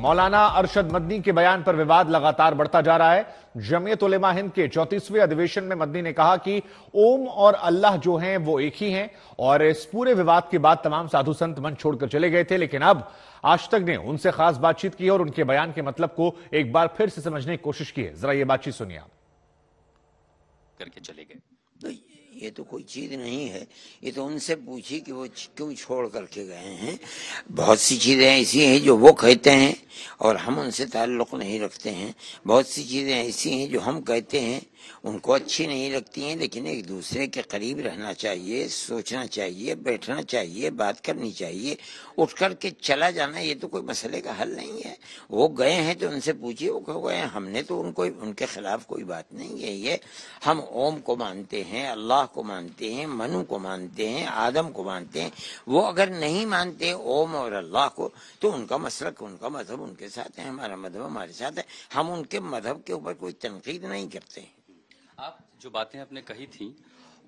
मौलाना अरशद मदनी के बयान पर विवाद लगातार बढ़ता जा रहा है। जमीयत उलेमा हिंद के 34वें अधिवेशन में मदनी ने कहा कि ओम और अल्लाह जो हैं वो एक ही हैं और इस पूरे विवाद के बाद तमाम साधु संत मंच छोड़कर चले गए थे, लेकिन अब आज तक ने उनसे खास बातचीत की और उनके बयान के मतलब को एक बार फिर से समझने की कोशिश की है। जरा ये बातचीत सुनिए आप। करके चले गए तो ये तो कोई चीज नहीं है, ये तो उनसे पूछी कि वो क्यों छोड़ करके गए हैं। बहुत सी चीजें ऐसी हैं जो वो कहते हैं और हम उनसे ताल्लुक नहीं रखते हैं। बहुत सी चीजें ऐसी हैं जो हम कहते हैं उनको अच्छी नहीं लगती हैं, लेकिन एक दूसरे के करीब रहना चाहिए, सोचना चाहिए, बैठना चाहिए, बात करनी चाहिए। उठ करके चला जाना ये तो कोई मसले का हल नहीं है। वो गए हैं तो उनसे पूछिए वो क्यों गए हैं। हमने तो उनको उनके खिलाफ कोई बात नहीं है। ये हम ओम को मानते हैं, अल्लाह को मानते हैं, मनु को मानते हैं, आदम को मानते हैं। वो अगर नहीं मानते ओम और अल्लाह को तो उनका मसलक, उनका मजहब उनके साथ है, हमारा मजहब हमारे साथ है। हम उनके मजहब के ऊपर कोई तनकीद नहीं करते। आप जो बातें आपने कही थी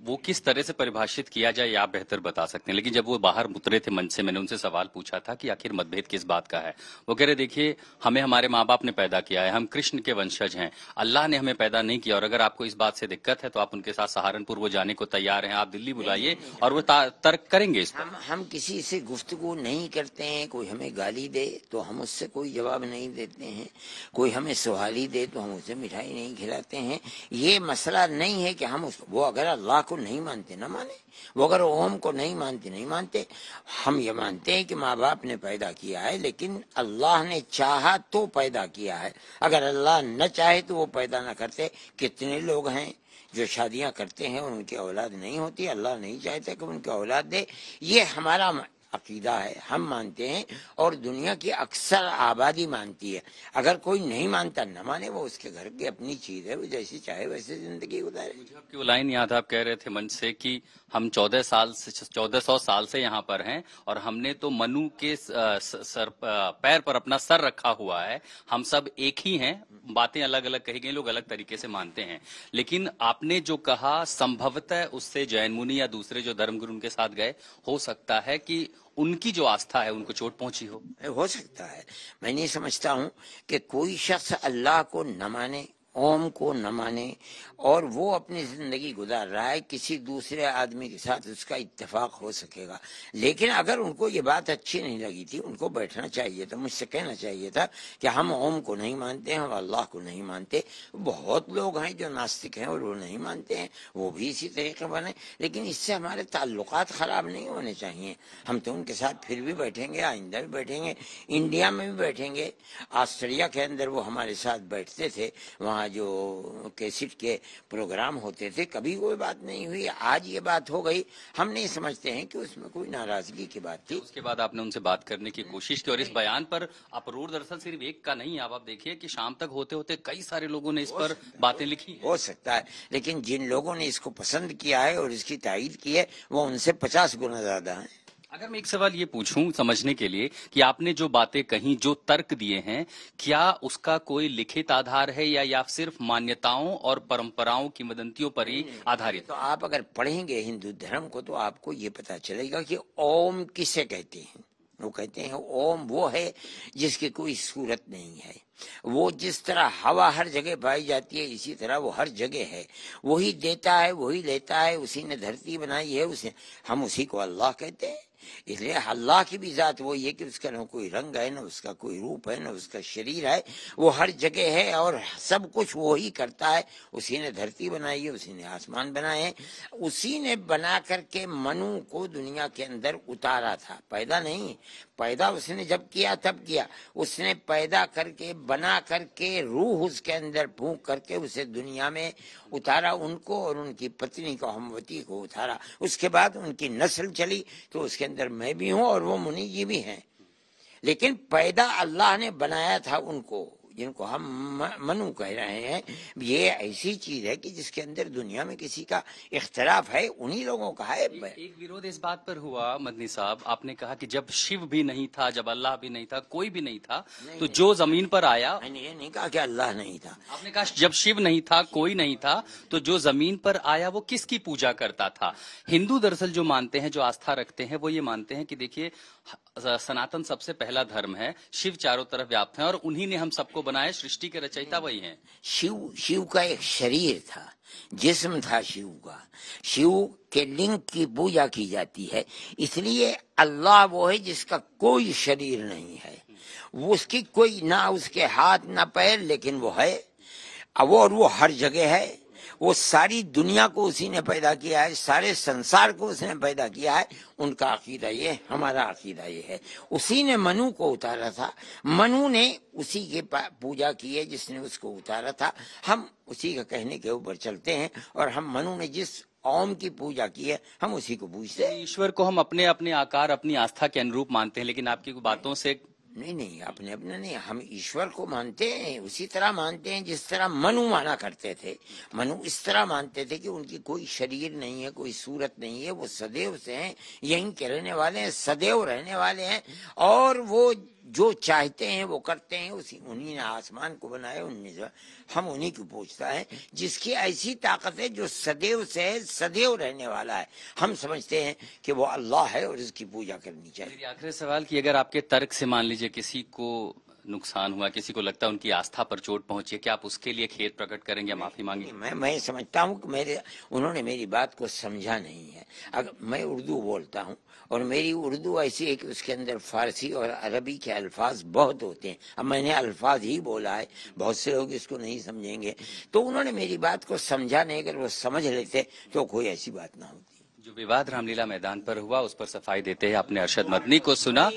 वो किस तरह से परिभाषित किया जाए ये आप बेहतर बता सकते हैं, लेकिन जब वो बाहर उतरे थे मंच से मैंने उनसे सवाल पूछा था कि आखिर मतभेद किस बात का है। वो कह रहे देखिए हमें हमारे माँ बाप ने पैदा किया है, हम कृष्ण के वंशज हैं, अल्लाह ने हमें पैदा नहीं किया और अगर आपको इस बात से दिक्कत है तो आप उनके साथ सहारनपुर वो जाने को तैयार हैं, आप दिल्ली बुलाइए और वो तर्क करेंगे इस पर। हम किसी से गुफ्तगू नहीं करते हैं। कोई हमें गाली दे तो हम उससे कोई जवाब नहीं देते हैं, कोई हमें सवाली दे तो हम उसे मिठाई नहीं खिलाते हैं। ये मसला नहीं है कि हम वो अगर अल्लाह को नहीं मानते ना माने, वो अगर ओम को नहीं मानते नहीं मानते। हम ये मानते हैं कि माँ बाप ने पैदा किया है, लेकिन अल्लाह ने चाहा तो पैदा किया है। अगर अल्लाह न चाहे तो वो पैदा न करते। कितने लोग हैं जो शादियां करते हैं और उनकी औलाद नहीं होती, अल्लाह नहीं चाहते कि उनकी औलाद दे। ये हमारा अकीदा है, हम मानते हैं और दुनिया की अक्सर आबादी मानती है। अगर कोई नहीं मानता न माने, वो उसके घर की अपनी चीज है, वो जैसी चाहे वैसे जिंदगी गुजारे। मुझे आपकी वो लाइन याद है, आप कह रहे थे मंच से कि हम 1400 साल से यहाँ पर हैं और हमने तो मनु के पैर पर अपना सर रखा हुआ है, हम सब एक ही हैं। बातें अलग अलग कही गई, लोग अलग तरीके से मानते हैं, लेकिन आपने जो कहा संभवतः उससे जैन मुनि या दूसरे जो धर्मगुरु उनके साथ गए, हो सकता है कि उनकी जो आस्था है उनको चोट पहुंची हो सकता है। मैं नहीं समझता हूँ कि कोई शख्स अल्लाह को न माने, ओम को न माने और वो अपनी जिंदगी गुजार रहा है, किसी दूसरे आदमी के साथ उसका इत्तेफाक हो सकेगा। लेकिन अगर उनको ये बात अच्छी नहीं लगी थी, उनको बैठना चाहिए था, मुझसे कहना चाहिए था कि हम ओम को नहीं मानते हैं, हम अल्लाह को नहीं मानते। बहुत लोग हैं जो नास्तिक हैं और वो नहीं मानते हैं, वो भी इसी तरीके बने, लेकिन इससे हमारे ताल्लुकात खराब नहीं होने चाहिए। हम तो उनके साथ फिर भी बैठेंगे, आइंदा भी बैठेंगे, इंडिया में भी बैठेंगे। ऑस्ट्रेलिया के अंदर वो हमारे साथ बैठते थे, वहाँ जो कैसेट के प्रोग्राम होते थे, कभी कोई बात नहीं हुई। आज ये बात हो गई, हम नहीं समझते हैं कि उसमें कोई नाराजगी की बात थी। उसके बाद आपने उनसे बात करने की कोशिश की और इस बयान पर अपरूर दरअसल सिर्फ एक का नहीं है। आप देखिए कि शाम तक होते होते कई सारे लोगों ने इस पर बातें लिखी। हो सकता है, लेकिन जिन लोगों ने इसको पसंद किया है और इसकी तायीद की है वो उनसे 50 गुना ज्यादा है। अगर मैं एक सवाल ये पूछूं समझने के लिए कि आपने जो बातें कही, जो तर्क दिए हैं, क्या उसका कोई लिखित आधार है या सिर्फ मान्यताओं और परंपराओं की वदंतियों पर ही आधारित? तो आप अगर पढ़ेंगे हिंदू धर्म को तो आपको ये पता चलेगा कि ओम किसे कहते हैं। वो कहते हैं ओम वो है जिसकी कोई सूरत नहीं है। वो जिस तरह हवा हर जगह पाई जाती है, इसी तरह वो हर जगह है। वही देता है, वही लेता है, उसी ने धरती बनाई है, उसे हम उसी को अल्लाह कहते हैं। इसलिए अल्लाह की भी जात वो ये कि उसका न कोई रंग है, न उसका कोई रूप है, न उसका शरीर है, वो हर जगह है और सब कुछ वो ही करता है। उसी ने धरती बनाई है, उसी ने आसमान बनाए हैं, उसी ने बना करके मनु को दुनिया के अंदर उतारा था। पैदा नहीं, पैदा उसने जब किया तब किया। उसने पैदा करके बना करके रूह उसके अंदर फूंक करके उसे दुनिया में उतारा, उनको और उनकी पत्नी को, हमवती को उतारा। उसके बाद उनकी नस्ल चली तो उसके अंदर मैं भी हूं और वो मुनि जी भी हैं। लेकिन पैदा अल्लाह ने बनाया था उनको, जिनको हम मनु कह रहे हैं। ये ऐसी चीज है कि जिसके अंदर दुनिया में किसी का इख्तलाफ है, उन्हीं लोगों का है। एक विरोध इस बात पर हुआ मदनी साहब, आपने कहा कि जब शिव भी नहीं था, जब अल्लाह भी नहीं था, कोई भी नहीं था, तो जो जमीन पर आया। मैंने ये नहीं कहा कि अल्लाह नहीं था। आपने कहा जब शिव नहीं था, कोई नहीं था, तो जो जमीन पर आया वो किसकी पूजा करता था? हिंदू दरअसल जो मानते हैं, जो आस्था रखते हैं, वो ये मानते हैं कि देखिए सनातन सबसे पहला धर्म है, शिव चारों तरफ व्याप्त हैं और उन्हीं ने हम सबको बनाया, सृष्टि के रचयिता वही हैं। शिव का एक शरीर था, जिस्म था शिव का। शिव के लिंग की पूजा की जाती है, इसलिए अल्लाह वो है जिसका कोई शरीर नहीं है, वो उसकी कोई ना उसके हाथ ना पैर, लेकिन वो है और वो हर जगह है। वो सारी दुनिया को उसी ने पैदा किया है, सारे संसार को उसने पैदा किया है। उनका अकीदा ये, हमारा अकीदा ये है। उसी ने मनु को उतारा था, मनु ने उसी की पूजा की है जिसने उसको उतारा था। हम उसी का कहने के ऊपर चलते हैं और हम मनु ने जिस ओम की पूजा की है हम उसी को पूजते हैं। ईश्वर को हम अपने अपने आकार, अपनी आस्था के अनुरूप मानते हैं, लेकिन आपकी बातों से नहीं, अपने अपने नहीं, हम ईश्वर को मानते हैं उसी तरह मानते हैं जिस तरह मनु माना करते थे। मनु इस तरह मानते थे कि उनकी कोई शरीर नहीं है, कोई सूरत नहीं है, वो सदैव से हैं, यहीं के रहने वाले हैं, सदैव रहने वाले हैं और वो जो चाहते हैं वो करते हैं। उन्हीं ने आसमान को बनाया, हम उन्हीं को पूछता है जिसकी ऐसी ताकत है, जो सदैव से है, सदैव रहने वाला है। हम समझते हैं कि वो अल्लाह है और उसकी पूजा करनी चाहिए। मेरी आखिरी सवाल कि अगर आपके तर्क से मान लीजिए किसी को नुकसान हुआ, किसी को लगता है उनकी आस्था पर चोट पहुंची, क्या आप उसके लिए खेद प्रकट करेंगे, माफी मांगेंगे? मैं समझता हूँ कि उन्होंने मेरी बात को समझा नहीं है। अगर मैं उर्दू बोलता हूँ और मेरी उर्दू ऐसी है कि उसके अंदर फारसी और अरबी के अल्फाज बहुत होते हैं, अब मैंने अल्फाज ही बोला है, बहुत से लोग इसको नहीं समझेंगे, तो उन्होंने मेरी बात को समझा नहीं। अगर वो समझ लेते तो कोई ऐसी बात ना होती। जो विवाद रामलीला मैदान पर हुआ उस पर सफाई देते हैं आपने अरशद मदनी को सुना।